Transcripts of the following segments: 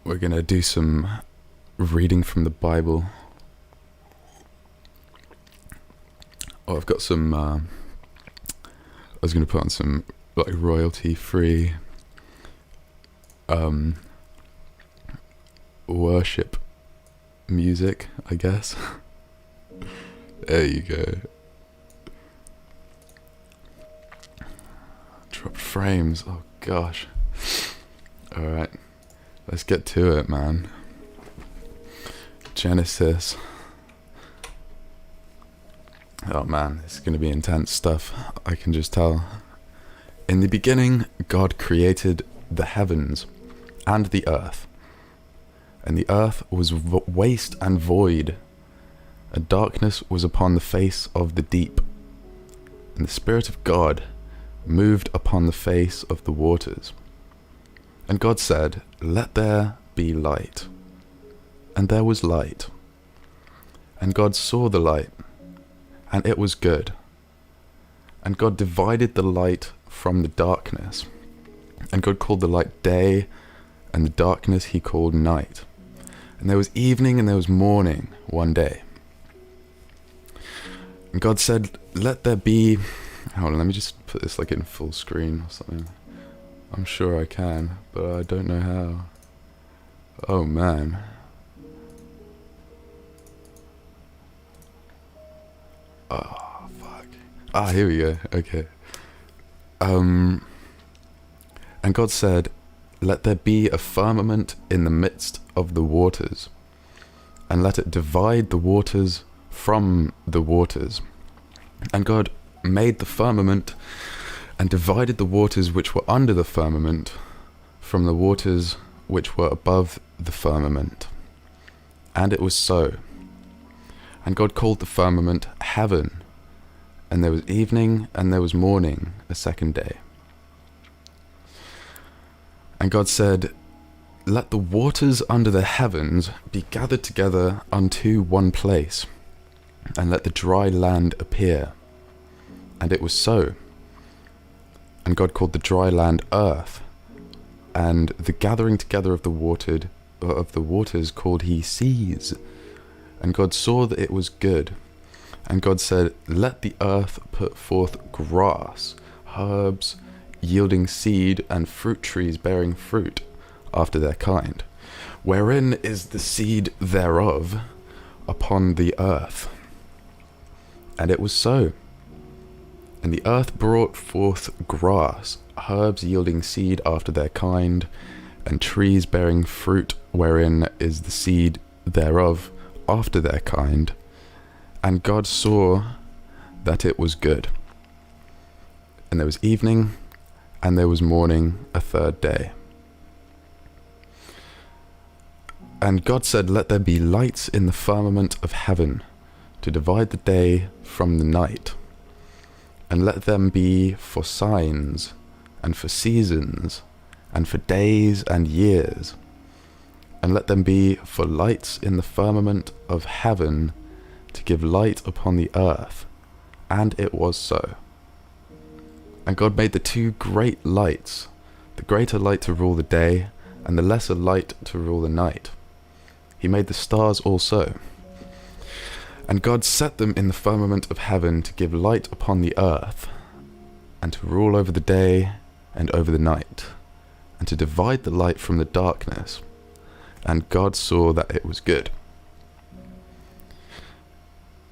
We're gonna do some reading from the Bible. Oh, I've got some. I was gonna put on some like royalty-free worship music, I guess. There you go. Drop frames. Oh gosh. All right. Let's get to it, man. Genesis. Oh man, this is going to be intense stuff. I can just tell. In the beginning, God created the heavens and the earth. And the earth was waste and void. And darkness was upon the face of the deep. And the Spirit of God moved upon the face of the waters. And God said, "Let there be light." And there was light. And God saw the light, and it was good. And God divided the light from the darkness. And God called the light day, and the darkness he called night. And there was evening and there was morning one day. And God said, "Let there be..." Hold on, let me just put this like in full screen or something. I'm sure I can, but I don't know how. Oh man. Oh fuck. Ah, here we go. Okay. And God said, "Let there be a firmament in the midst of the waters, and let it divide the waters from the waters." And God made the firmament and divided the waters which were under the firmament from the waters which were above the firmament. And it was so. And God called the firmament heaven. And there was evening and there was morning a second day. And God said, "Let the waters under the heavens be gathered together unto one place, and let the dry land appear." And it was so. And God called the dry land earth, and the gathering together of the waters called he seas. And God saw that it was good. And God said, "Let the earth put forth grass, herbs, yielding seed, and fruit trees bearing fruit after their kind, wherein is the seed thereof upon the earth." And it was so. And the earth brought forth grass, herbs yielding seed after their kind, and trees bearing fruit wherein is the seed thereof after their kind. And God saw that it was good. And there was evening, and there was morning a third day. And God said, "Let there be lights in the firmament of heaven, to divide the day from the night. And let them be for signs, and for seasons, and for days and years. And let them be for lights in the firmament of heaven, to give light upon the earth." And it was so. And God made the two great lights, the greater light to rule the day, and the lesser light to rule the night. He made the stars also. And God set them in the firmament of heaven to give light upon the earth, and to rule over the day and over the night, and to divide the light from the darkness. And God saw that it was good.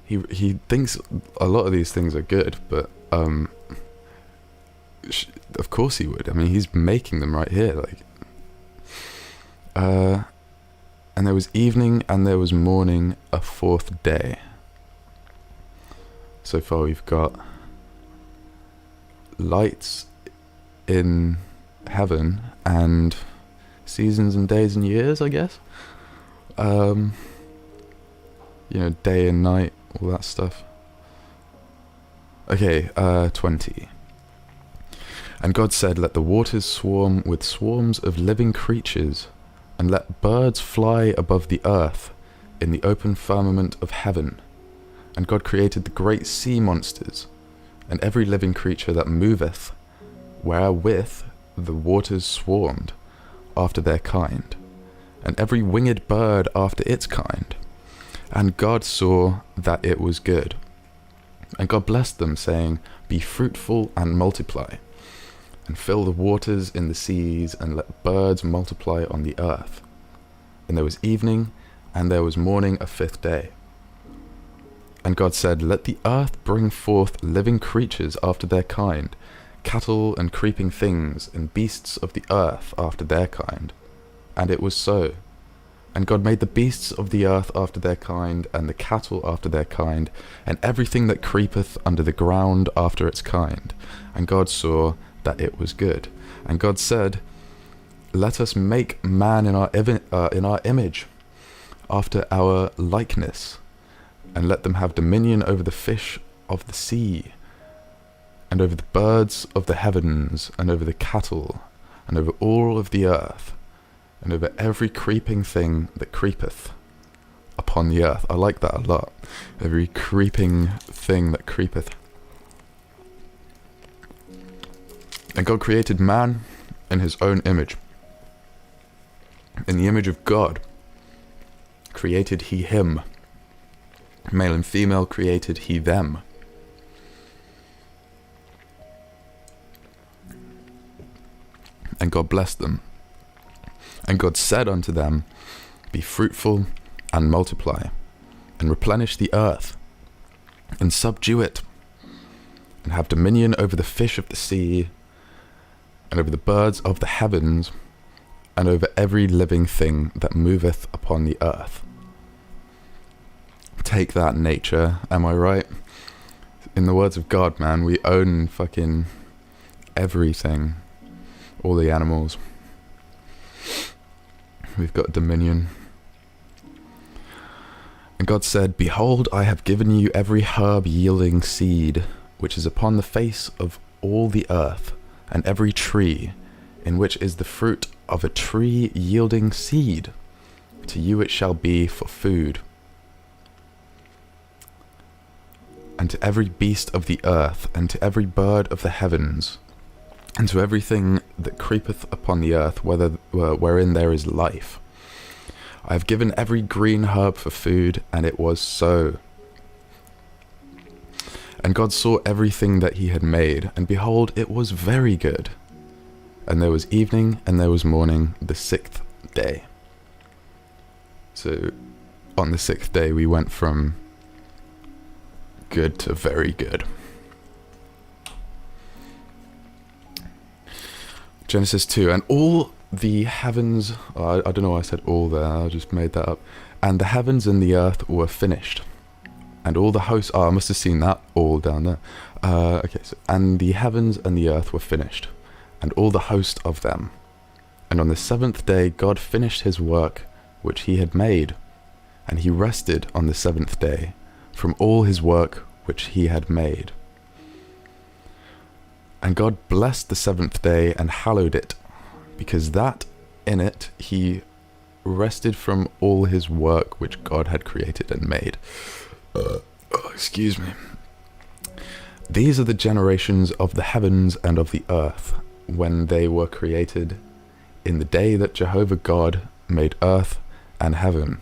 He thinks a lot of these things are good, but of course he would. I mean, he's making them right here. And there was evening and there was morning a fourth day. So far we've got lights in heaven and seasons and days and years, I guess. Day and night, all that stuff. Okay, 20. And God said, "Let the waters swarm with swarms of living creatures, and let birds fly above the earth in the open firmament of heaven." And God created the great sea monsters, and every living creature that moveth, wherewith the waters swarmed, after their kind, and every winged bird after its kind. And God saw that it was good. And God blessed them, saying, Be fruitful and multiply, and fill the waters in the seas, and let birds multiply on the earth. And there was evening, and there was morning a fifth day. And God said, Let the earth bring forth living creatures after their kind, cattle and creeping things, and beasts of the earth after their kind. And it was so. And God made the beasts of the earth after their kind, and the cattle after their kind, and everything that creepeth under the ground after its kind. And God saw that it was good. And God said, Let us make man in our image, after our likeness, and let them have dominion over the fish of the sea, and over the birds of the heavens, and over the cattle, and over all of the earth, and over every creeping thing that creepeth upon the earth. I like that a lot. Every creeping thing that creepeth. And God created man in his own image. In the image of God created he him. Male and female created he them. And God blessed them. And God said unto them, Be fruitful and multiply, and replenish the earth, and subdue it, and have dominion over the fish of the sea, and over the birds of the heavens, and over every living thing that moveth upon the earth. Take that, nature, am I right? In the words of God, man, we own fucking everything. All the animals. We've got dominion. And God said, Behold, I have given you every herb yielding seed, which is upon the face of all the earth, and every tree, in which is the fruit of a tree yielding seed. To you it shall be for food. And to every beast of the earth, and to every bird of the heavens, and to everything that creepeth upon the earth, wherein there is life. I have given every green herb for food, and it was so. And God saw everything that he had made, and behold, it was very good. And there was evening, and there was morning, the sixth day. So, on the sixth day, we went from good to very good. Genesis 2, and all the heavens, I don't know why I said all there, I just made that up. And the heavens and the earth were finished. And all the hosts, I must have seen that all down there. Okay, so, and the heavens and the earth were finished, and all the host of them. And on the seventh day God finished his work which he had made, and he rested on the seventh day from all his work which he had made. And God blessed the seventh day and hallowed it, because that in it he rested from all his work which God had created and made. Excuse me. These are the generations of the heavens and of the earth, when they were created, in the day that Jehovah God made earth and heaven.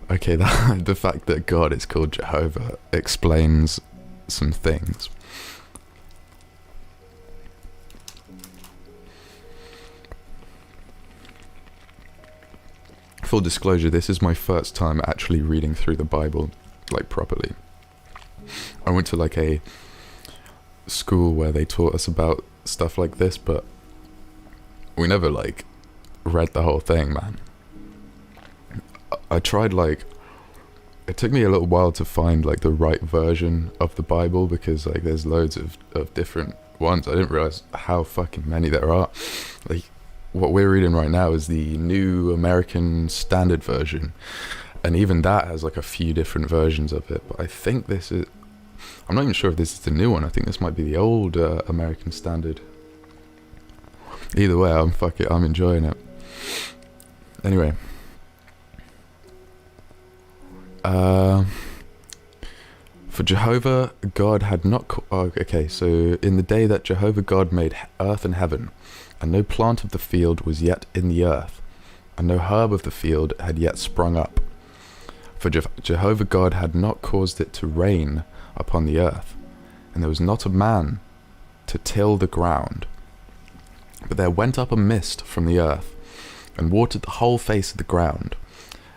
Okay, the fact that God is called Jehovah explains some things. Full disclosure, this is my first time actually reading through the Bible, like, properly. I went to, like, a school where they taught us about stuff like this, but we never, like, read the whole thing, man. I tried, like, it took me a little while to find, like, the right version of the Bible, because, like, there's loads of different ones. I didn't realize how fucking many there are. Like, what we're reading right now is the New American Standard Version, and even that has, like, a few different versions of it. But I think this is, I'm not even sure if this is the new one. I think this might be the old American Standard. Either way, I'm enjoying it. Anyway. For Jehovah God had not... okay, so in the day that Jehovah God made earth and heaven, and no plant of the field was yet in the earth, and no herb of the field had yet sprung up. For Jehovah God had not caused it to rain upon the earth, and there was not a man to till the ground. But there went up a mist from the earth, and watered the whole face of the ground.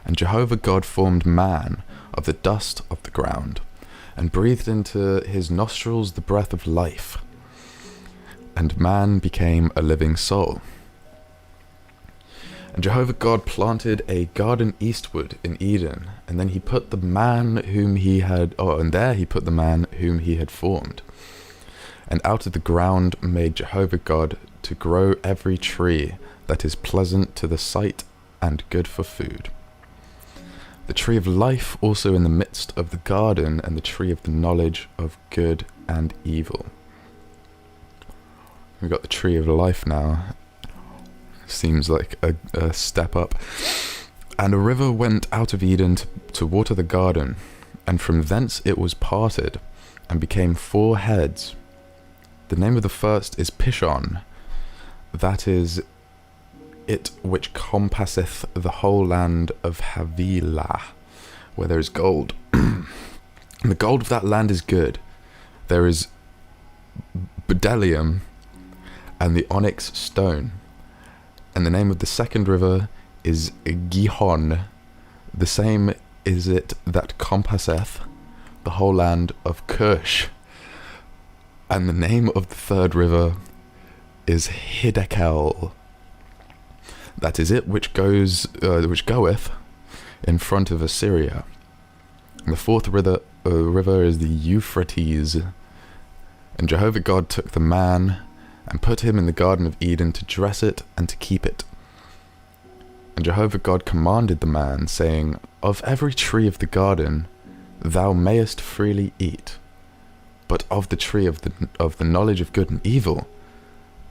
And Jehovah God formed man of the dust of the ground, and breathed into his nostrils the breath of life. And man became a living soul. And Jehovah God planted a garden eastward in Eden, and then he put the man whom he had, and there he put the man whom he had formed. And out of the ground made Jehovah God to grow every tree that is pleasant to the sight and good for food. The tree of life also in the midst of the garden, and the tree of the knowledge of good and evil. We've got the tree of life now. Seems like a step up. And a river went out of Eden to water the garden, and from thence it was parted, and became 4 heads. The name of the first is Pishon, that is it which compasseth the whole land of Havilah, where there is gold. And the gold of that land is good. There is bdellium and the onyx stone. And the name of the second river is Gihon. The same is it that compasseth the whole land of Cush. And the name of the third river is Hiddekel. That is it which goeth in front of Assyria. And the fourth river is the Euphrates. And Jehovah God took the man and put him in the Garden of Eden to dress it and to keep it. And Jehovah God commanded the man, saying, Of every tree of the garden thou mayest freely eat, but of the tree of the knowledge of good and evil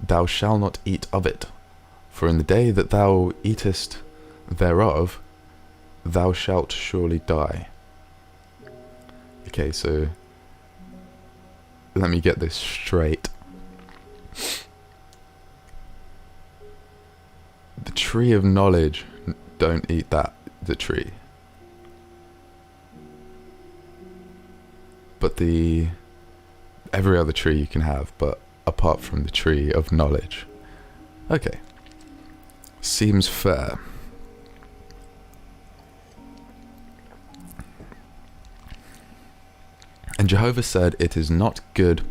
thou shalt not eat of it, for in the day that thou eatest thereof thou shalt surely die. Okay, so let me get this straight. The tree of knowledge, don't eat the tree. But every other tree you can have, but apart from the tree of knowledge. Okay. Seems fair. And Jehovah said, It is not good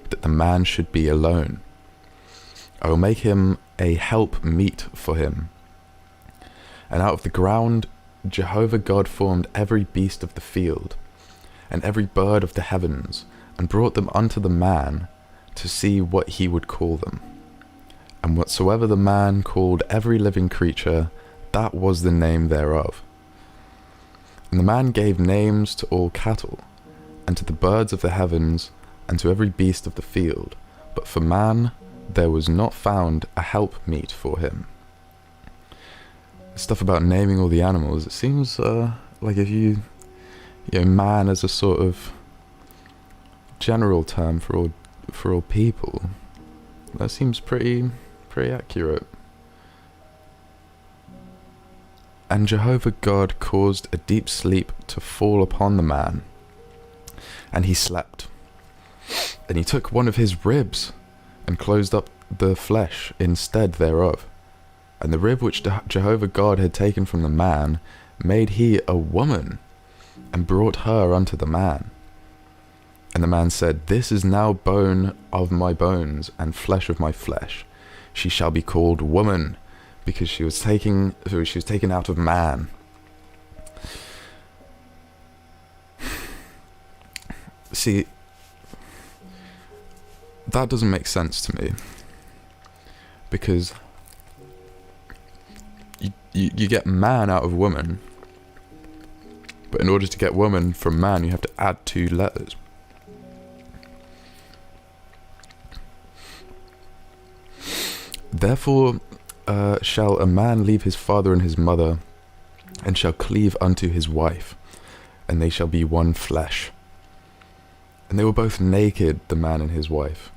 that the man should be alone. I will make him a help meet for him. And out of the ground Jehovah God formed every beast of the field, and every bird of the heavens, and brought them unto the man to see what he would call them. And whatsoever the man called every living creature, that was the name thereof. And the man gave names to all cattle, and to the birds of the heavens, and to every beast of the field. But for man there was not found a helpmeet for him. Stuff about naming all the animals, it seems like if you man as a sort of general term for all people, that seems pretty accurate. And Jehovah God caused a deep sleep to fall upon the man, and he slept. And he took one of his ribs, and closed up the flesh instead thereof. And the rib which Jehovah God had taken from the man made he a woman, and brought her unto the man. And the man said, This is now bone of my bones, and flesh of my flesh. She shall be called woman, because she was taken out of man. See, that doesn't make sense to me, because you get man out of woman, but in order to get woman from man you have to add 2 letters. Therefore shall a man leave his father and his mother, and shall cleave unto his wife, and they shall be one flesh. And they were both naked, the man and his wife,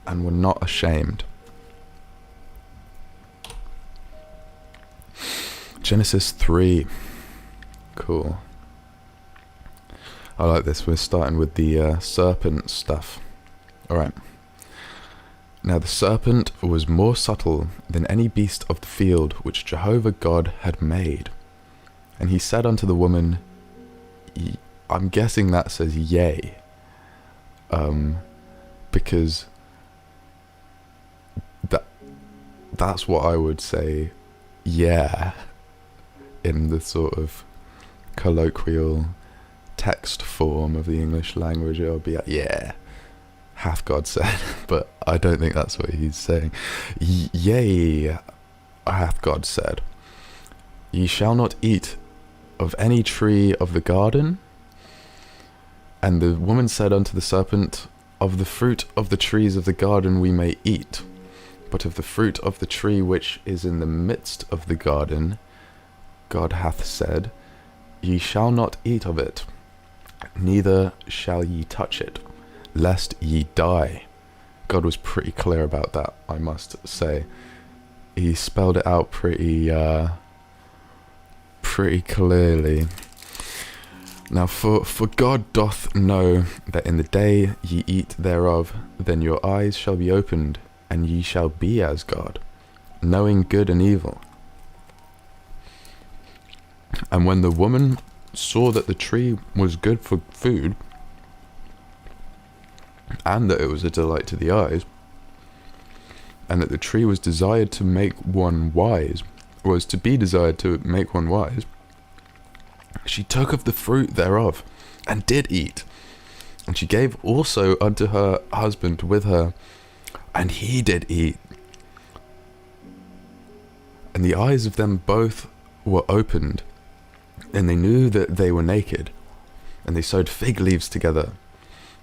and were not ashamed. Genesis 3. Cool. I like this. We're starting with the serpent stuff. Alright. Now the serpent was more subtle than any beast of the field which Jehovah God had made. And he said unto the woman, I'm guessing that says yea. Because that's what I would say, yeah, in the sort of colloquial text form of the English language. It would be like, yeah, hath God said. But I don't think that's what he's saying. Yea, hath God said, ye shall not eat of any tree of the garden. And the woman said unto the serpent, of the fruit of the trees of the garden we may eat, but of the fruit of the tree which is in the midst of the garden, God hath said, ye shall not eat of it, neither shall ye touch it, lest ye die. God was pretty clear about that, I must say. He spelled it out pretty clearly. Now for God doth know that in the day ye eat thereof, then your eyes shall be opened, and ye shall be as God, knowing good and evil. And when the woman saw that the tree was good for food, and that it was a delight to the eyes, and that the tree was desired to make one wise, was to be desired to make one wise, she took of the fruit thereof, and did eat. And she gave also unto her husband with her, and he did eat. And the eyes of them both were opened, and they knew that they were naked. And they sewed fig leaves together,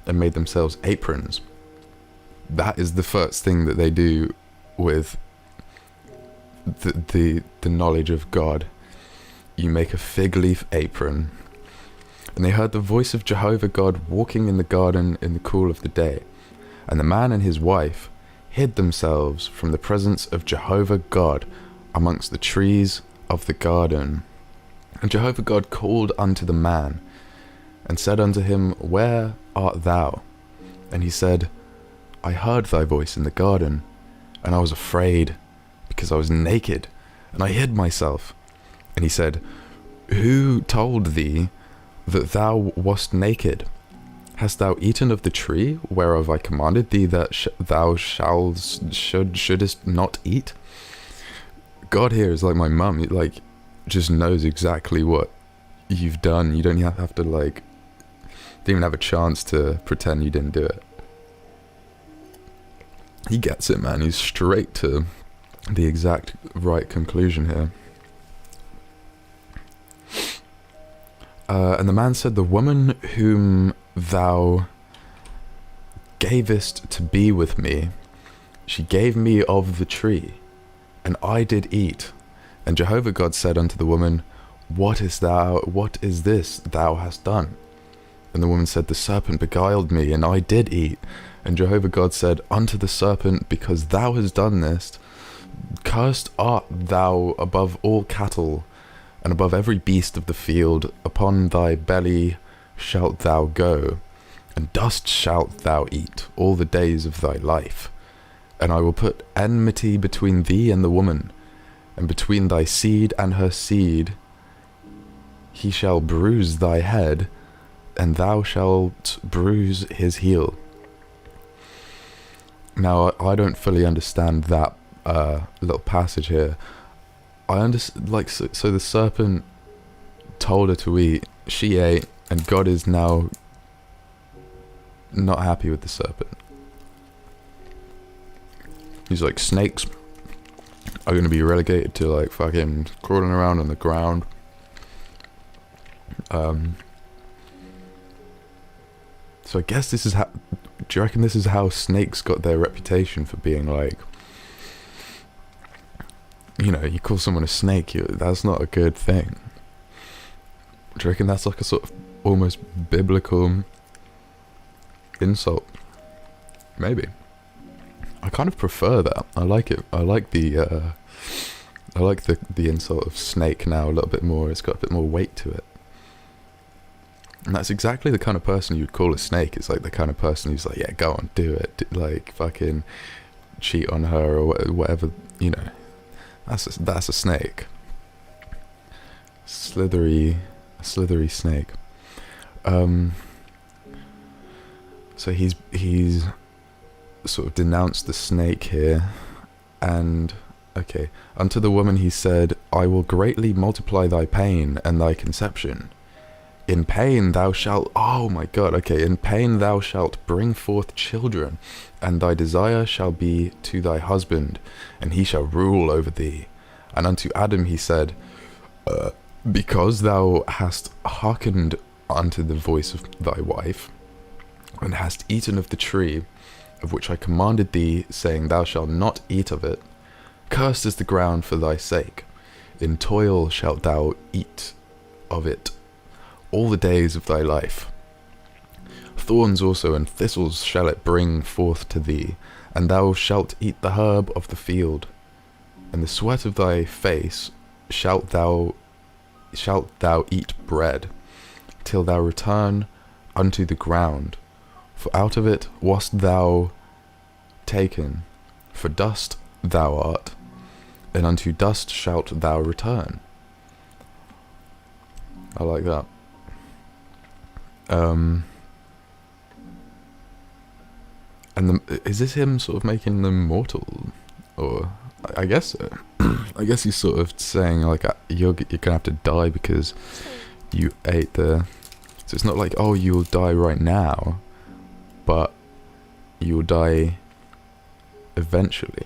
and made themselves aprons. That is the first thing that they do with the knowledge of God. You make a fig leaf apron. And they heard the voice of Jehovah God walking in the garden in the cool of the day. And the man and his wife hid themselves from the presence of Jehovah God amongst the trees of the garden. And Jehovah God called unto the man, and said unto him, Where art thou? And he said, I heard thy voice in the garden, and I was afraid, because I was naked, and I hid myself. And he said, Who told thee that thou wast naked? Hast thou eaten of the tree whereof I commanded thee that thou shouldest not eat? God here is like my mum. He, like, just knows exactly what you've done. You don't have to, like, didn't even have a chance to pretend you didn't do it. He gets it, man. He's straight to the exact right conclusion here. And the man said, The woman whom thou gavest to be with me, she gave me of the tree, and I did eat. And Jehovah God said unto the woman, What is this thou hast done? And the woman said, The serpent beguiled me, and I did eat. And Jehovah God said unto the serpent, Because thou hast done this, cursed art thou above all cattle, and above every beast of the field. Upon thy belly shalt thou go, and dust shalt thou eat all the days of thy life. And I will put enmity between thee and the woman, and between thy seed and her seed. He shall bruise thy head, and thou shalt bruise his heel. Now, I don't fully understand that little passage here. I understand, like, so the serpent told her to eat, she ate, and God is now not happy with the serpent. He's like, snakes are going to be relegated to, like, fucking crawling around on the ground. So I guess this is how... Do you reckon this is how snakes got their reputation for being, like... You know, you call someone a snake, that's not a good thing. Do you reckon that's like a sort of almost biblical insult? Maybe. I kind of prefer that. I like it. I like the I like the insult of snake now a little bit more. It's got a bit more weight to it. And that's exactly the kind of person you'd call a snake. It's like the kind of person who's like, yeah, go on, do it. Like, fucking cheat on her or whatever, you know. That's a snake. Slithery snake. So he's sort of denounced the snake here. And, okay. Unto the woman he said, I will greatly multiply thy pain and thy conception. In pain thou shalt, oh my god, okay, in pain thou shalt bring forth children, and thy desire shall be to thy husband, and he shall rule over thee. And unto Adam he said, because thou hast hearkened unto the voice of thy wife, and hast eaten of the tree of which I commanded thee, saying, thou shalt not eat of it, cursed is the ground for thy sake. In toil shalt thou eat of it all the days of thy life. Thorns also and thistles shall it bring forth to thee, and thou shalt eat the herb of the field. And the sweat of thy face shalt thou eat bread, till thou return unto the ground. For out of it wast thou taken, for dust thou art, and unto dust shalt thou return. I like that. And is this him sort of making them mortal? Or, I guess so. I guess he's sort of saying, like, you're gonna have to die because you ate the... So it's not like, oh, you'll die right now, but you'll die eventually.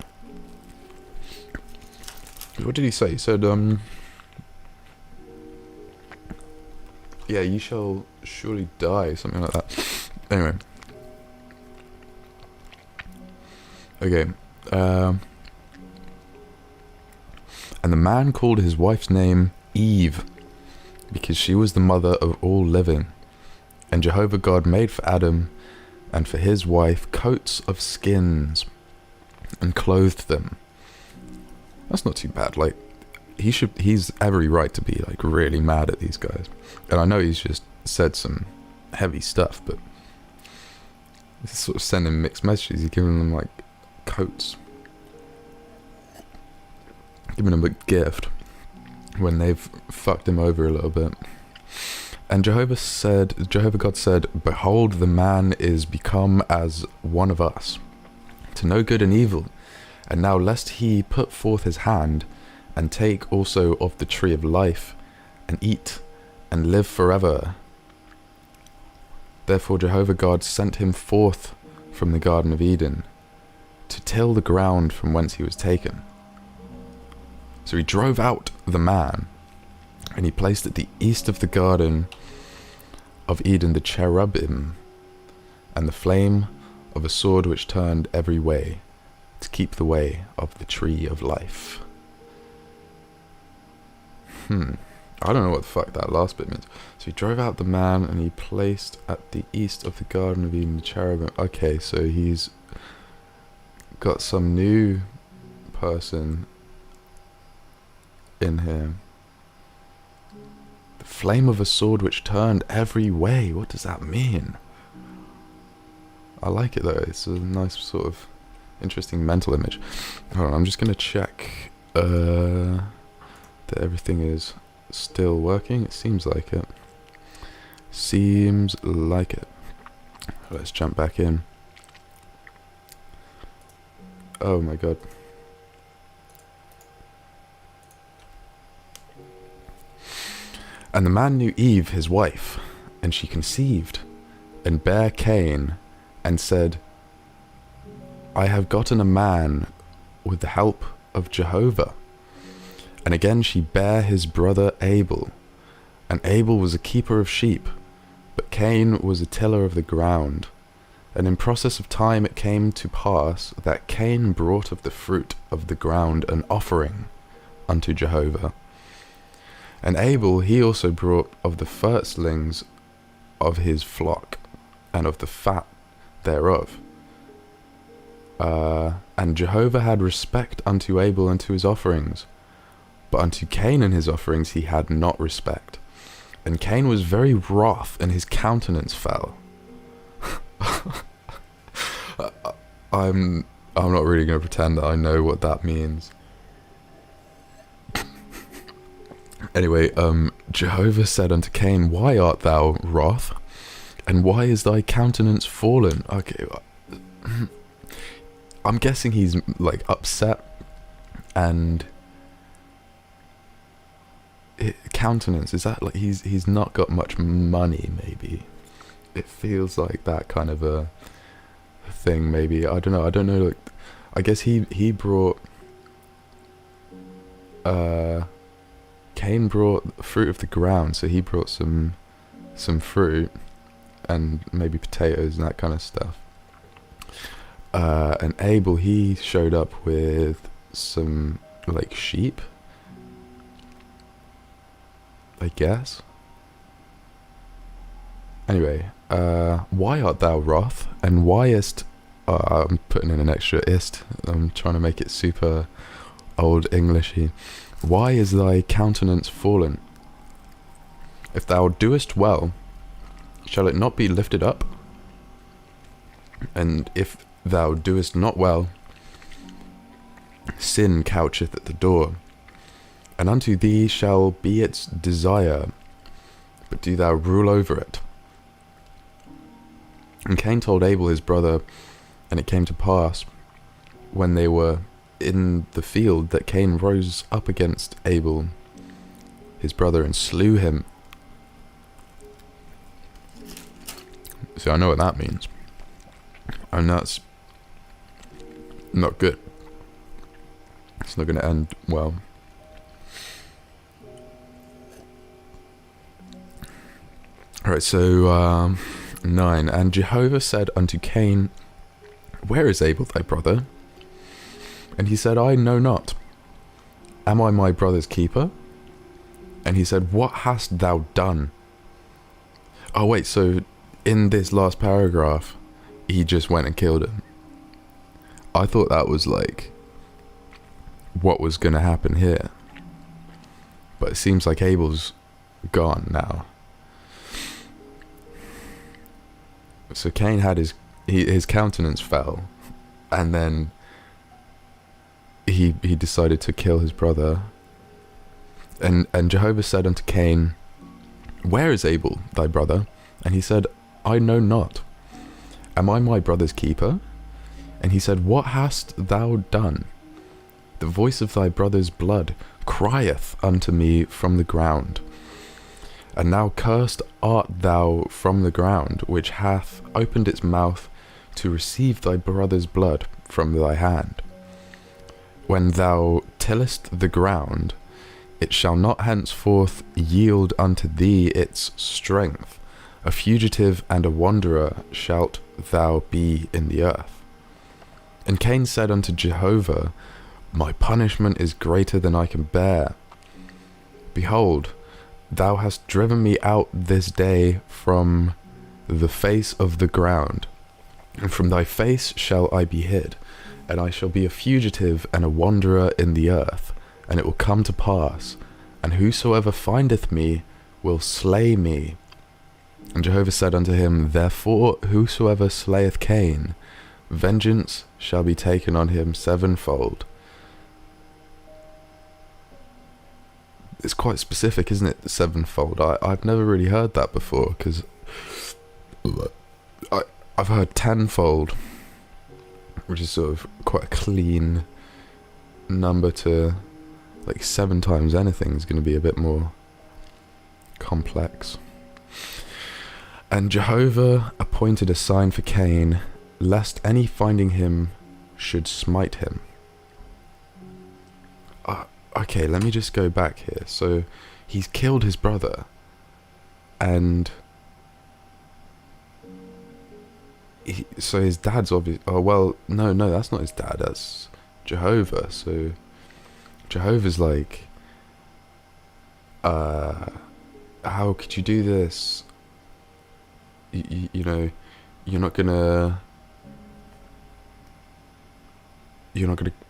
What did he say? He said, yeah, you shall surely die, something like that. Anyway. Okay. And the man called his wife's name Eve, because she was the mother of all living. And Jehovah God made for Adam and for his wife coats of skins, and clothed them. That's not too bad. Like, he's every right to be, like, really mad at these guys. And I know he's just said some heavy stuff, but he's sort of sending mixed messages. He's giving them, like, coats. Giving them a gift when they've fucked him over a little bit. And Jehovah God said, behold, the man is become as one of us, to know good and evil. And now lest he put forth his hand, and take also of the tree of life, and eat, and live forever. Therefore Jehovah God sent him forth from the Garden of Eden, to till the ground from whence he was taken. So he drove out the man, and he placed at the east of the Garden of Eden the cherubim, and the flame of a sword which turned every way, to keep the way of the tree of life. I don't know what the fuck that last bit means. So he drove out the man, and he placed at the east of the Garden of Eden the cherubim. Okay, so he's got some new person in here. The flame of a sword which turned every way. What does that mean? I like it though. It's a nice sort of interesting mental image. Hold on, I'm just going to check that everything is still working. It seems like it. Seems like it. Let's jump back in. Oh my god. And the man knew Eve, his wife, and she conceived, and bare Cain, and said, I have gotten a man with the help of Jehovah. And again she bare his brother Abel, and Abel was a keeper of sheep, but Cain was a tiller of the ground. And in process of time it came to pass that Cain brought of the fruit of the ground an offering unto Jehovah. And Abel he also brought of the firstlings of his flock, and of the fat thereof. And Jehovah had respect unto Abel and to his offerings, But unto Cain and his offerings he had not respect. And Cain was very wroth, and his countenance fell. I'm not really going to pretend that I know what that means. Anyway, Jehovah said unto Cain, why art thou wroth? And why is thy countenance fallen? Okay, I'm guessing he's like upset, and countenance, is that like he's not got much money? Maybe it feels like that kind of a thing. Maybe I don't know. Like, I guess he brought Cain brought fruit of the ground, so he brought some fruit and maybe potatoes and that kind of stuff. And Abel, he showed up with some like sheep, I guess. Anyway, why art thou wroth, and why ist... I'm putting in an extra ist. I'm trying to make it super old Englishy. Why is thy countenance fallen? If thou doest well, shall it not be lifted up? And if thou doest not well, sin coucheth at the door, and unto thee shall be its desire, but do thou rule over it. And Cain told Abel his brother, and it came to pass, when they were in the field, that Cain rose up against Abel his brother and slew him. So I know what that means, and that's not good. It's not going to end well. Alright, so 9. And Jehovah said unto Cain, where is Abel thy brother? And he said, I know not. Am I my brother's keeper? And he said, what hast thou done? Oh wait, so in this last paragraph, he just went and killed him. I thought that was like what was going to happen here. But it seems like Abel's gone now. So Cain had his countenance fell, and then he decided to kill his brother. And Jehovah said unto Cain, where is Abel thy brother? And he said, I know not. Am I my brother's keeper? And he said, what hast thou done? The voice of thy brother's blood crieth unto me from the ground. And now cursed art thou from the ground, which hath opened its mouth to receive thy brother's blood from thy hand. When thou tillest the ground, it shall not henceforth yield unto thee its strength. A fugitive and a wanderer shalt thou be in the earth. And Cain said unto Jehovah, my punishment is greater than I can bear. Behold, thou hast driven me out this day from the face of the ground, and from thy face shall I be hid, and I shall be a fugitive and a wanderer in the earth. And it will come to pass, and whosoever findeth me will slay me. And Jehovah said unto him, therefore whosoever slayeth Cain, vengeance shall be taken on him sevenfold. It's quite specific, isn't it? Sevenfold. I've never really heard that before, because I've heard tenfold, which is sort of quite a clean number to, like 7 times anything is going to be a bit more complex. And Jehovah appointed a sign for Cain, lest any finding him should smite him. Okay, let me just go back here. So he's killed his brother, and so his dad's obvious. Oh well, no, that's not his dad. That's Jehovah. So Jehovah's like, how could you do this? You know, you're not gonna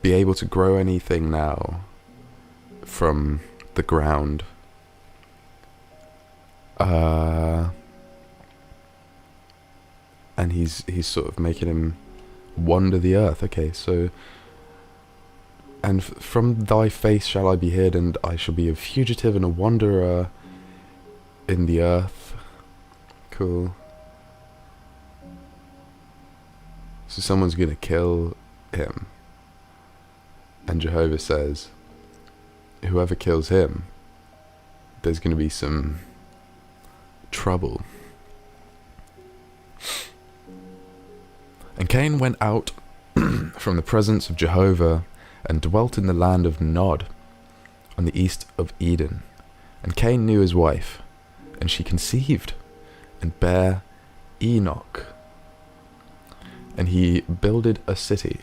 be able to grow anything now from the ground. And he's sort of making him wander the earth. Okay, so... And from thy face shall I be hid, and I shall be a fugitive and a wanderer in the earth. Cool. So someone's gonna kill him. And Jehovah says, whoever kills him, there's gonna be some trouble. And Cain went out from the presence of Jehovah and dwelt in the land of Nod, on the east of Eden. And Cain knew his wife, and she conceived, and bare Enoch. And he builded a city,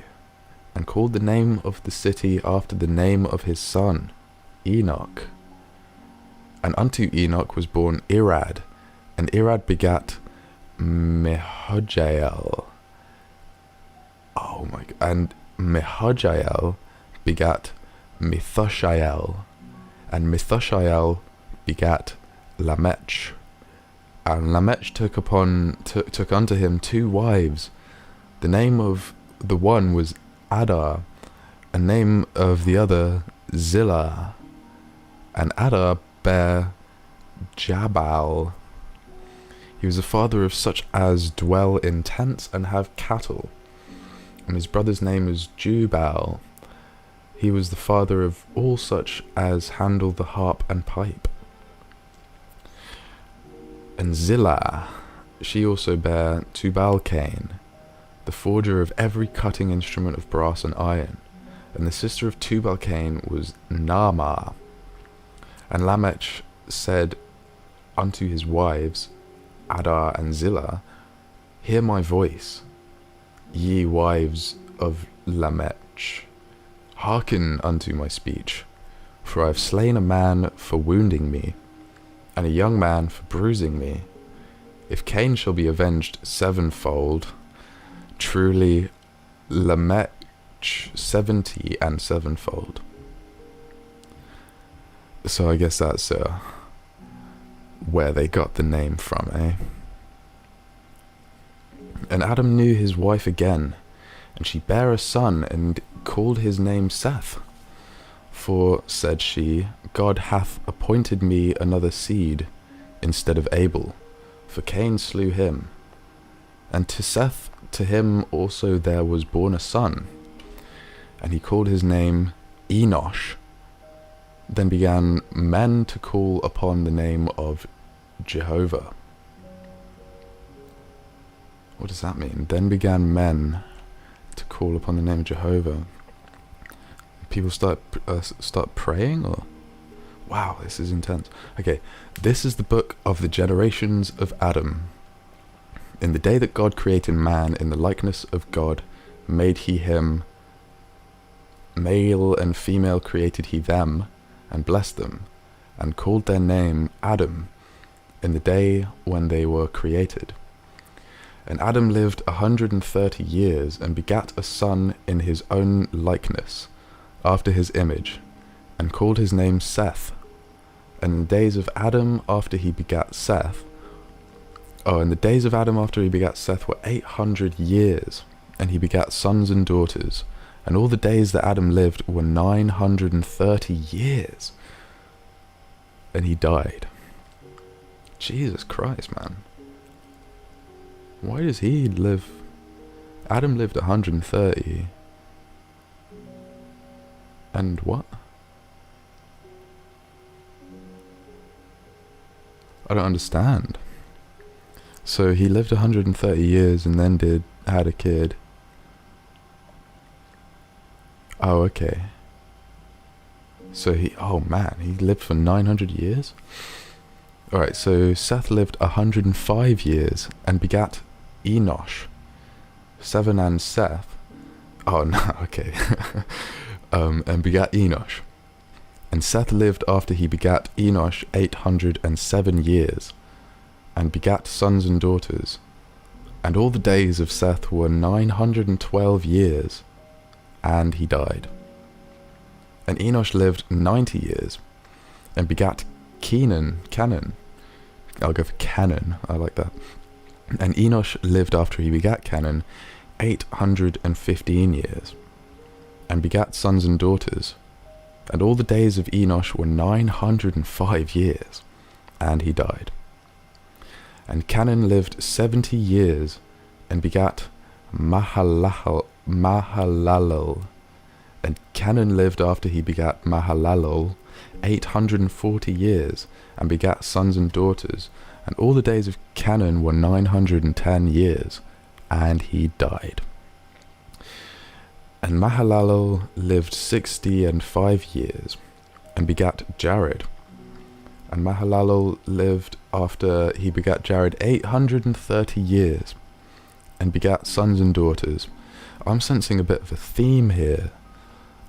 and called the name of the city after the name of his son, Enoch. And unto Enoch was born Irad, and Irad begat Mehujael. Oh my god. And Mehujael begat Methushael, and Methushael begat Lamech. And Lamech took unto him 2 wives. The name of the one was Adar, and name of the other Zillah. And Adar bare Jabal. He was the father of such as dwell in tents and have cattle. And his brother's name was Jubal. He was the father of all such as handle the harp and pipe. And Zillah, she also bare Tubal-Cain, the forger of every cutting instrument of brass and iron. And the sister of Tubal-Cain was Naamah. And Lamech said unto his wives, Adar and Zillah, hear my voice, ye wives of Lamech. Hearken unto my speech, for I have slain a man for wounding me, and a young man for bruising me. If Cain shall be avenged 7-fold, truly Lamech 70 and 7-fold. So I guess that's where they got the name from, eh? And Adam knew his wife again, and she bare a son, and called his name Seth. For, said she, God hath appointed me another seed instead of Abel, for Cain slew him. And to Seth, to him also there was born a son, and he called his name Enosh. Then began men to call upon the name of Jehovah. What does that mean? Then began men to call upon the name of Jehovah. People start praying, or? Wow, this is intense. Okay, this is the book of the generations of Adam. In the day that God created man in the likeness of God, made he him, male and female created he them, and blessed them, and called their name Adam, in the day when they were created. And Adam lived 130 years, and begat a son in his own likeness, after his image, and called his name Seth. And the days of Adam after he begat Seth, and the days of Adam after he begat Seth were 800 years, and he begat sons and daughters. And all the days that Adam lived were 930 years, and he died. Jesus Christ, man. Why does he live? Adam lived 130. And what? I don't understand. So he lived 130 years and then had a kid. Oh, okay. So oh man, he lived for 900 years? Alright, so Seth lived 105 years and begat Enosh. 7 and Seth. Oh no, okay. And begat Enosh. And Seth lived after he begat Enosh 807 years, and begat sons and daughters. And all the days of Seth were 912 years, and he died. And Enosh lived 90 years, and begat Canan. I'll go for Canan, I like that. And Enosh lived after he begat Canan 815 years, and begat sons and daughters. And all the days of Enosh were 905 years, and he died. And Canan lived 70 years, and begat Mahalalel. And Canan lived after he begat Mahalalel 840 years, and begat sons and daughters. And all the days of Canan were 910 years, and he died. And Mahalalel lived 65 years, and begat Jared. And Mahalalel lived after he begat Jared 830 years, and begat sons and daughters. I'm sensing a bit of a theme here.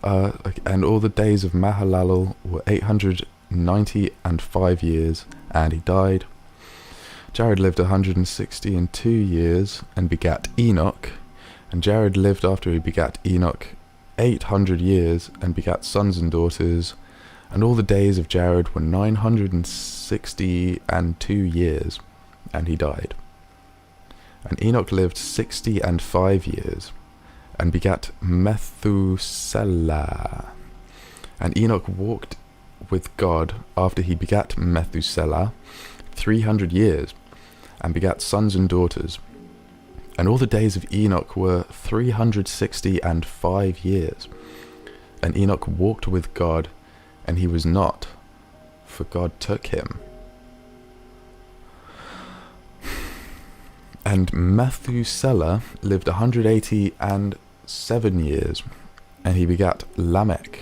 And all the days of Mahalalel were 895 years, and he died. Jared lived 162 years, and begat Enoch. And Jared lived after he begat Enoch 800 years, and begat sons and daughters. And all the days of Jared were 962 years, and he died. And Enoch lived 65 years, and begat Methuselah. And Enoch walked with God after he begat Methuselah 300 years, and begat sons and daughters. And all the days of Enoch were 365 years. And Enoch walked with God, and he was not, for God took him. And Methuselah lived 187 years, and he begat Lamech.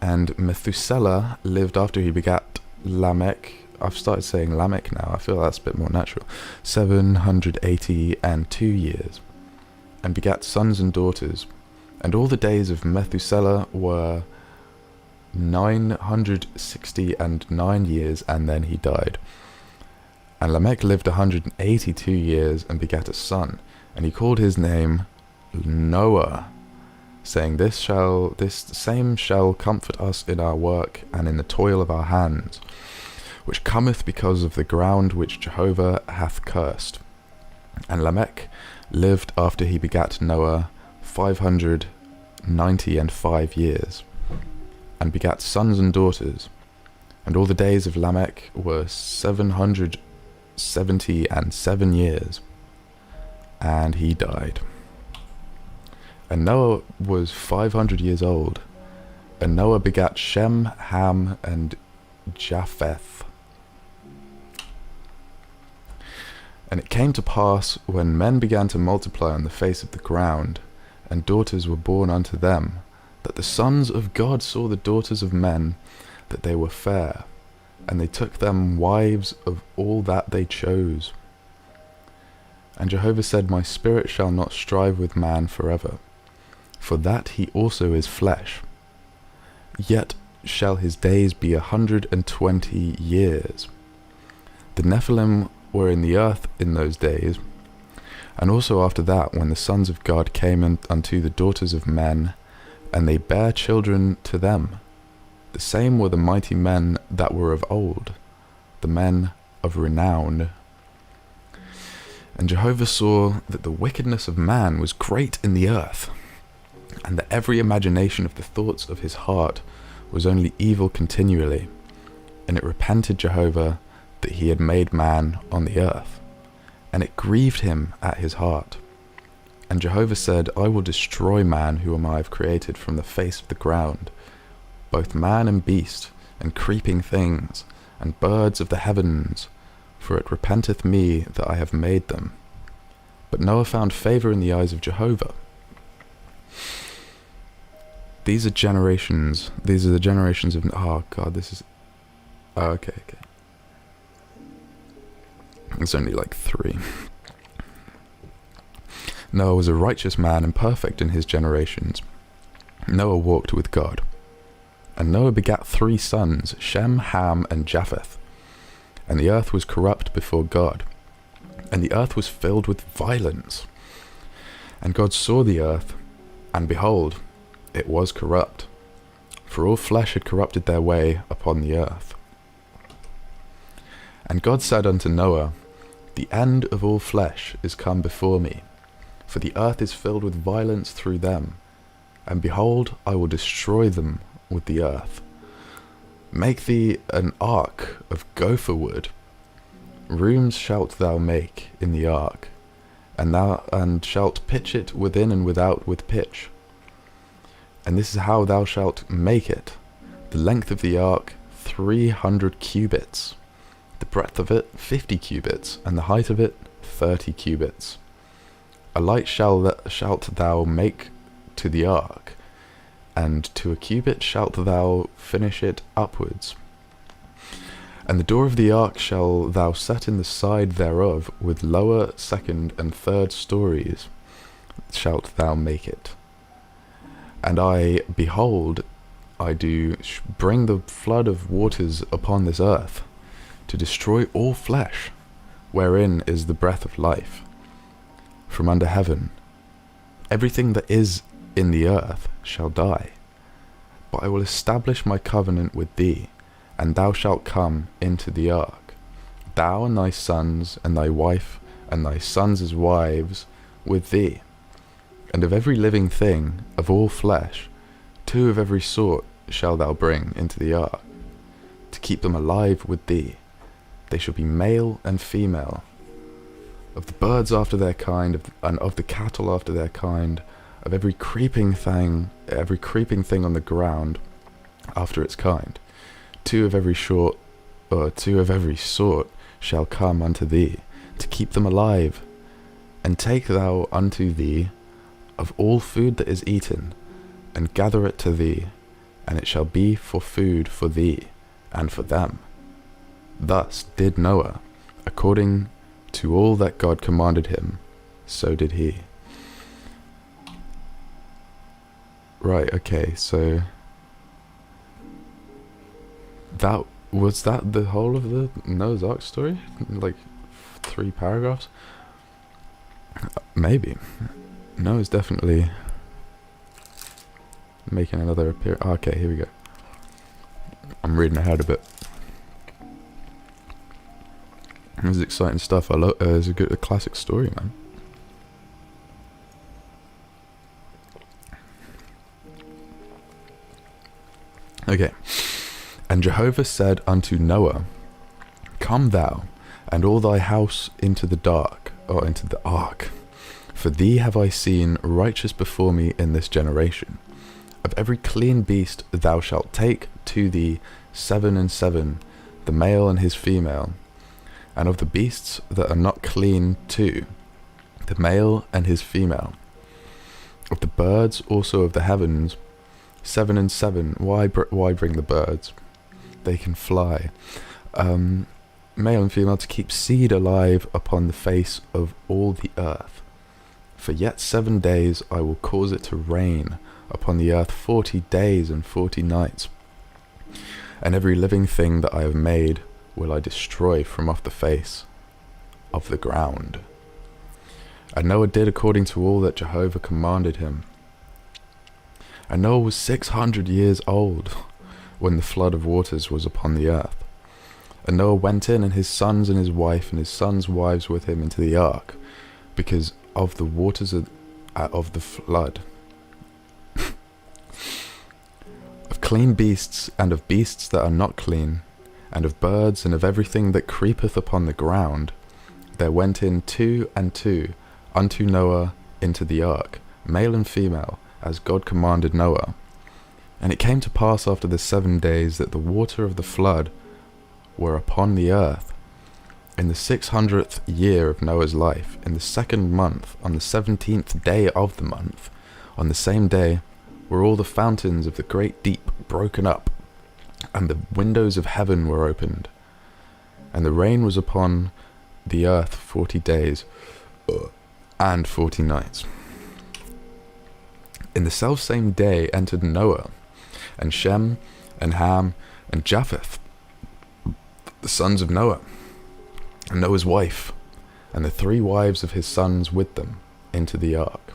And Methuselah lived after he begat Lamech. I've started saying Lamech now, I feel that's a bit more natural. 782 years, and begat sons and daughters. And all the days of Methuselah were 969 years, and then he died. And Lamech lived 182 years, and begat a son, and he called his name Noah, saying, This same shall comfort us in our work, and in the toil of our hands, which cometh because of the ground which Jehovah hath cursed. And Lamech lived after he begat Noah 595 years, and begat sons and daughters. And all the days of Lamech were 777 years, and he died. And Noah was 500 years old, and Noah begat Shem, Ham, and Japheth. And it came to pass, when men began to multiply on the face of the ground, and daughters were born unto them, that the sons of God saw the daughters of men, that they were fair, and they took them wives of all that they chose. And Jehovah said, My spirit shall not strive with man forever, for that he also is flesh. Yet shall his days be 120 years. The Nephilim were in the earth in those days, and also after that, when the sons of God came unto the daughters of men, and they bare children to them. The same were the mighty men that were of old, the men of renown. And Jehovah saw that the wickedness of man was great in the earth, and that every imagination of the thoughts of his heart was only evil continually. And it repented Jehovah that he had made man on the earth, and it grieved him at his heart. And Jehovah said, I will destroy man whom I have created from the face of the ground, both man and beast, and creeping things, and birds of the heavens, for it repenteth me that I have made them. But Noah found favour in the eyes of Jehovah. These are the generations of... Oh God, this is... Oh, okay. It's only like 3. Noah was a righteous man and perfect in his generations. Noah walked with God. And Noah begat 3 sons, Shem, Ham, and Japheth. And the earth was corrupt before God, and the earth was filled with violence. And God saw the earth, and behold, it was corrupt, for all flesh had corrupted their way upon the earth. And God said unto Noah, The end of all flesh is come before me, for the earth is filled with violence through them, and behold, I will destroy them with the earth. Make thee an ark of gopher wood. Rooms shalt thou make in the ark, and shalt pitch it within and without with pitch. And this is how thou shalt make it: the length of the ark 300 cubits, the breadth of it 50 cubits, and the height of it 30 cubits. A light shalt thou make to the ark, and to a cubit shalt thou finish it upwards. And the door of the ark shall thou set in the side thereof, with lower, second, and third stories shalt thou make it. And behold, I do bring the flood of waters upon this earth, to destroy all flesh, wherein is the breath of life, from under heaven. Everything that is in the earth shall die. But I will establish my covenant with thee, and thou shalt come into the ark, thou and thy sons, and thy wife, and thy sons' wives with thee. And of every living thing, of all flesh, 2 of every sort shalt thou bring into the ark, to keep them alive with thee. They shall be male and female, of the birds after their kind, and of the cattle after their kind, of every creeping thing on the ground after its kind. 2 of every sort shall come unto thee, to keep them alive. And take thou unto thee of all food that is eaten, and gather it to thee, and it shall be for food for thee and for them. Thus did Noah, according to all that God commanded him, so did he. Right, okay, so was that the whole of the Noah's Ark story? Like 3 paragraphs? Maybe. Noah's definitely making another appearance. Okay, here we go. I'm reading ahead a bit. This is exciting stuff. It's a classic story, man. Okay. And Jehovah said unto Noah, Come thou, and all thy house into the ark. For thee have I seen righteous before me in this generation. Of every clean beast thou shalt take to thee 7 and 7, the male and his female. And of the beasts that are not clean 2, the male and his female. Of the birds also of the heavens, 7 and 7. Why bring the birds? They can fly. Male and female, to keep seed alive upon the face of all the earth. For yet 7 days I will cause it to rain upon the earth 40 days and 40 nights. And every living thing that I have made will I destroy from off the face of the ground. And Noah did according to all that Jehovah commanded him. And Noah was 600 years old when the flood of waters was upon the earth. And Noah went in, and his sons and his wife and his sons' wives with him into the ark, because of the waters of the flood. Of clean beasts, and of beasts that are not clean, and of birds, and of everything that creepeth upon the ground, there went in 2 and 2 unto Noah into the ark, male and female, as God commanded Noah. And it came to pass after the 7 days that the water of the flood were upon the earth. In the 600th year of Noah's life, in the 2nd month, on the 17th day of the month, on the same day were all the fountains of the great deep broken up, and the windows of heaven were opened. And the rain was upon the earth 40 days and 40 nights. In the selfsame day entered Noah, and Shem, and Ham, and Japheth, the sons of Noah, and Noah's wife, and the 3 wives of his sons with them, into the ark.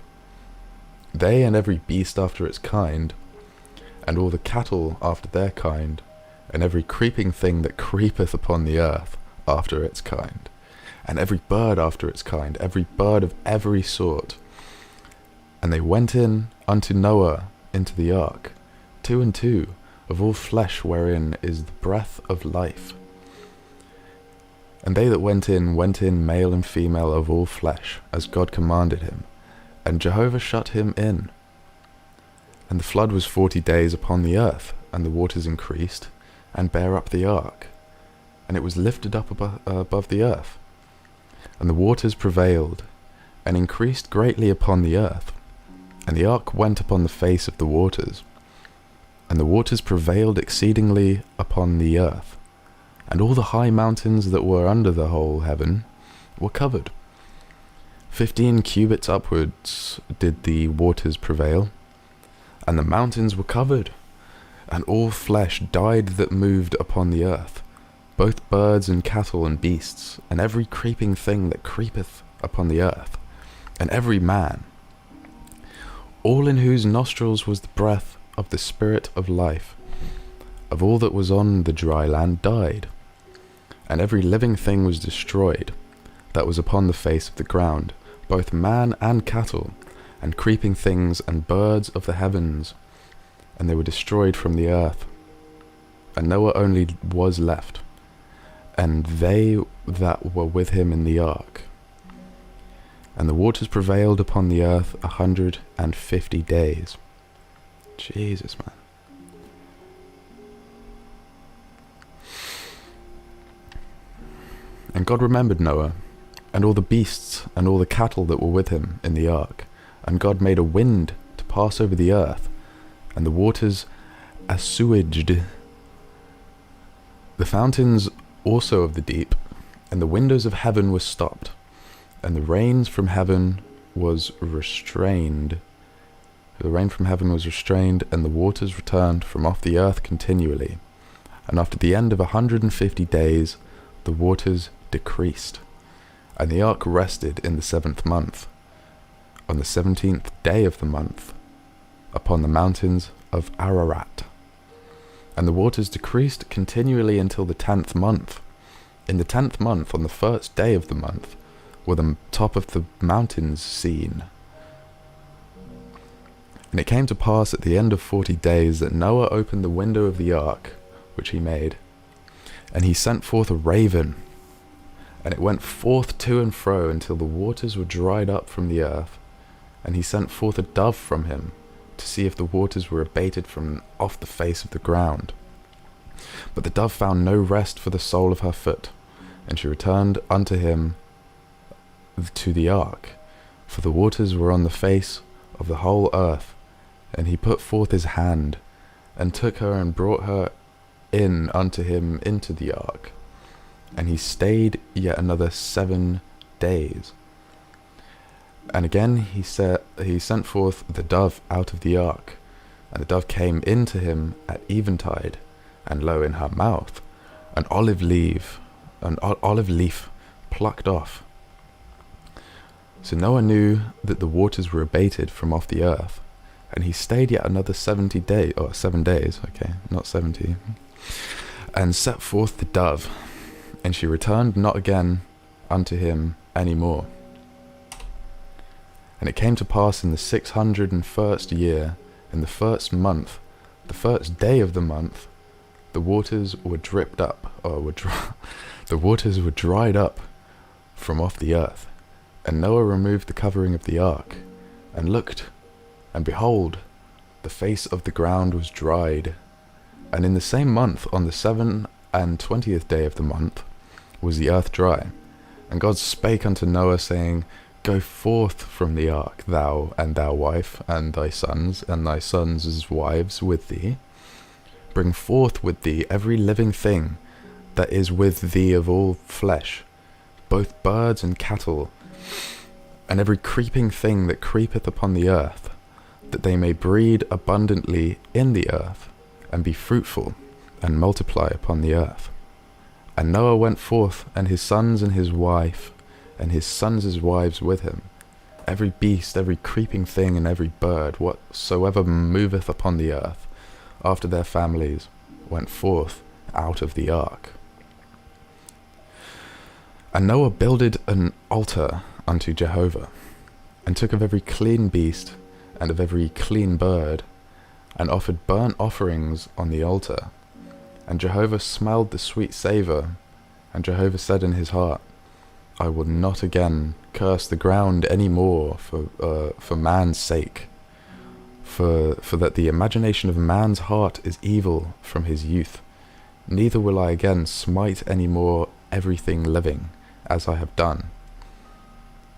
They and every beast after its kind, and all the cattle after their kind, and every creeping thing that creepeth upon the earth after its kind, and every bird after its kind, every bird of every sort. And they went in unto Noah into the ark, 2 and 2, of all flesh wherein is the breath of life. And they that went in male and female of all flesh, as God commanded him, and Jehovah shut him in. And the flood was 40 days upon the earth, and the waters increased, and bare up the ark, and it was lifted up above the earth. And the waters prevailed, and increased greatly upon the earth, and the ark went upon the face of the waters, and the waters prevailed exceedingly upon the earth, and all the high mountains that were under the whole heaven were covered. 15 cubits upwards did the waters prevail, and the mountains were covered, and all flesh died that moved upon the earth, both birds and cattle and beasts, and every creeping thing that creepeth upon the earth, and every man, all in whose nostrils was the breath of the spirit of life, of all that was on the dry land died. And every living thing was destroyed, that was upon the face of the ground, both man and cattle, and creeping things and birds of the heavens, and they were destroyed from the earth. And Noah only was left, and they that were with him in the ark. And the waters prevailed upon the earth 150 days. Jesus, man. And God remembered Noah, and all the beasts, and all the cattle that were with him in the ark. And God made a wind to pass over the earth, and the waters assuaged the fountains also of the deep, and the windows of heaven were stopped, and the rains from heaven was restrained. The rain from heaven was restrained, and the waters returned from off the earth continually. And after the end of 150 days, the waters decreased, and the ark rested in the 7th month, on the 17th day of the month, upon the mountains of Ararat. And the waters decreased continually until the 10th month. In the 10th month, on the 1st day of the month, were the top of the mountains seen. And it came to pass at the end of 40 days that Noah opened the window of the ark, which he made, and he sent forth a raven, and it went forth to and fro until the waters were dried up from the earth. And he sent forth a dove from him, to see if the waters were abated from off the face of the ground. But the dove found no rest for the sole of her foot, and she returned unto him to the ark, for the waters were on the face of the whole earth. And he put forth his hand, and took her, and brought her in unto him into the ark. And he stayed yet another 7 days. And again he sent forth the dove out of the ark, and the dove came into him at eventide, and lo, in her mouth an olive leaf plucked off. So Noah knew that the waters were abated from off the earth, and he stayed yet another 7 days, okay, not 70, and set forth the dove, and she returned not again unto him any more. And it came to pass in the 601st year, in the 1st month, the 1st day of the month, the waters were dripped up, the waters were dried up from off the earth. And Noah removed the covering of the ark, and looked, and behold, the face of the ground was dried. And in the same month, on the 27th day of the month, was the earth dry. And God spake unto Noah, saying, Go forth from the ark, thou and thy wife, and thy sons' wives with thee. Bring forth with thee every living thing that is with thee of all flesh, both birds and cattle, and every creeping thing that creepeth upon the earth, that they may breed abundantly in the earth, and be fruitful, and multiply upon the earth. And Noah went forth, and his sons and his wife, and his sons' wives with him, every beast, every creeping thing, and every bird, whatsoever moveth upon the earth, after their families went forth out of the ark. And Noah builded an altar unto Jehovah, and took of every clean beast and of every clean bird, and offered burnt offerings on the altar. And Jehovah smelled the sweet savour, and Jehovah said in his heart, I will not again curse the ground any more for man's sake, for that the imagination of man's heart is evil from his youth. Neither will I again smite any more everything living, as I have done.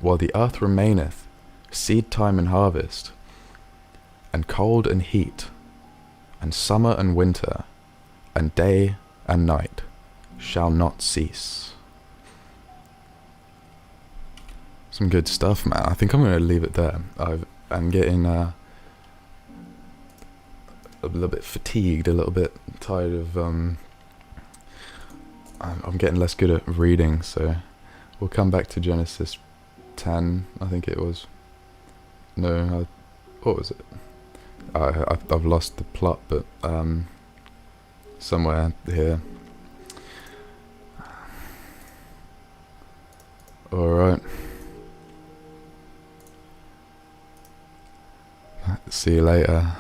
While the earth remaineth, seed time and harvest, and cold and heat, and summer and winter, and day and night shall not cease. Some good stuff, man. I think I'm going to leave it there. I'm getting a little bit fatigued, a little bit tired of... I'm getting less good at reading, so we'll come back to Genesis 10, I think it was. No, what was it? I've lost the plot, but somewhere here. Alright. See you later.